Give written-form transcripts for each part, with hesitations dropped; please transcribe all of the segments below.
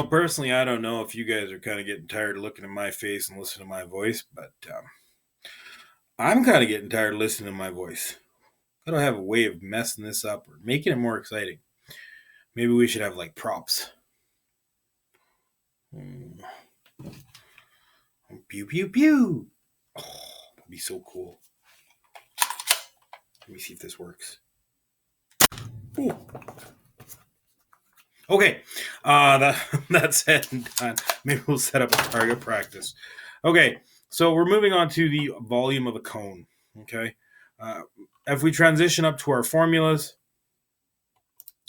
Personally, I don't know if you guys are kind of getting tired of looking at my face and listening to my voice, but I'm kind of getting tired of listening to my voice. I don't have a way of messing this up or making it more exciting. Maybe we should have like props. Hmm. Pew pew pew. Oh, that'd be so cool. Let me see if this works. Ooh. Okay, that's said and done. Maybe we'll set up a target practice. Okay, so we're moving on to the volume of a cone. Okay, uh, if we transition up to our formulas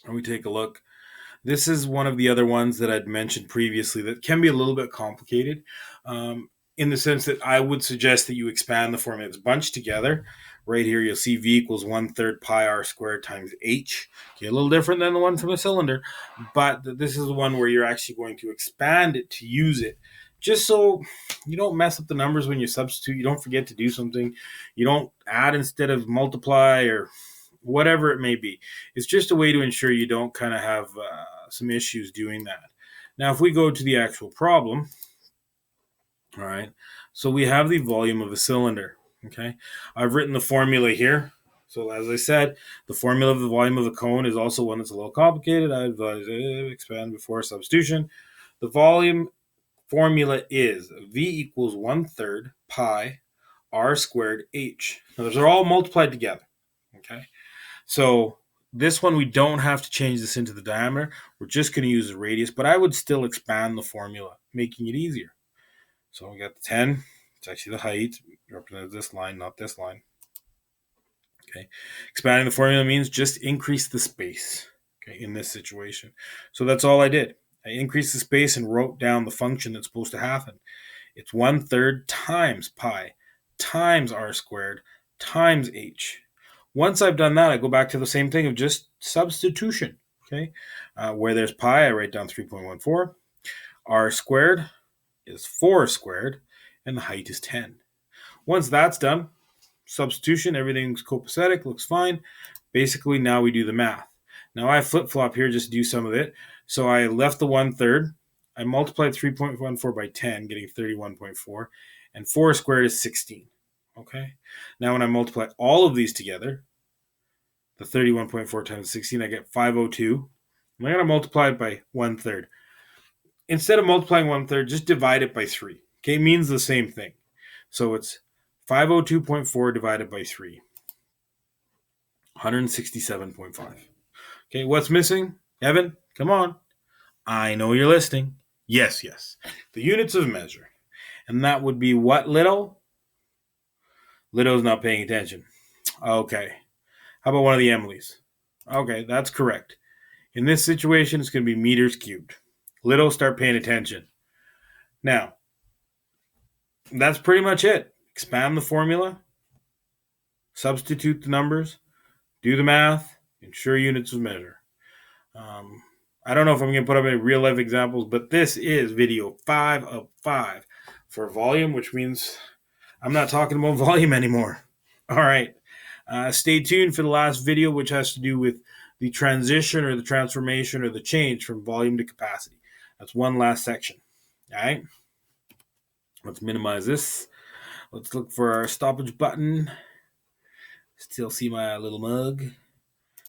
and we take a look, this is one of the other ones that I'd mentioned previously that can be a little bit complicated. In the sense that I would suggest that you expand the formula. It's bunched together. Right here, you'll see V equals 1/3 pi r squared times h. Okay, a little different than the one from the cylinder, but this is the one where you're actually going to expand it to use it. Just so you don't mess up the numbers when you substitute, you don't forget to do something, you don't add instead of multiply or whatever it may be. It's just a way to ensure you don't kind of have some issues doing that. Now, if we go to the actual problem, all right, so we have the volume of a cylinder. Okay, I've written the formula here. So as I said, the formula of the volume of a cone is also one that's a little complicated. I advise expand before substitution. The volume formula is V equals 1/3 pi r squared h. Now those are all multiplied together. Okay, so this one we don't have to change this into the diameter. We're just going to use the radius, but I would still expand the formula, making it easier. So we got the 10. It's actually the height. Represents this line, not this line. Okay. Expanding the formula means just increase the space. Okay, in this situation. So that's all I did. I increased the space and wrote down the function that's supposed to happen. It's 1/3 times pi times r squared times h. Once I've done that, I go back to the same thing of just substitution. Okay. Where there's pi, I write down 3.14. R squared is 4 squared, and the height is 10. Once that's done, substitution, everything's copacetic, looks fine. Basically, now we do the math. Now I flip-flop here just to do some of it. So I left the 1/3. I multiplied 3.14 by 10, getting 31.4. And 4 squared is 16. Okay. Now when I multiply all of these together, the 31.4 times 16, I get 502. I'm going to multiply it by 1/3. Instead of multiplying 1/3, just divide it by 3. Okay, it means the same thing. So it's 502.4 divided by 3. 167.5. Okay, what's missing? Evan, come on. I know you're listening. Yes, yes. The units of measure. And that would be what, Little? Little's not paying attention. Okay. How about one of the Emilys? Okay, that's correct. In this situation, it's going to be meters cubed. Little, start paying attention. Now, that's pretty much it. Expand the formula, substitute the numbers, do the math, ensure units of measure. I don't know if I'm going to put up any real life examples, but this is video 5 of 5 for volume, which means I'm not talking about volume anymore. All right. Stay tuned for the last video, which has to do with the transition or the transformation or the change from volume to capacity. That's one last section. All right. Let's minimize this. Let's look for our stoppage button. Still see my little mug.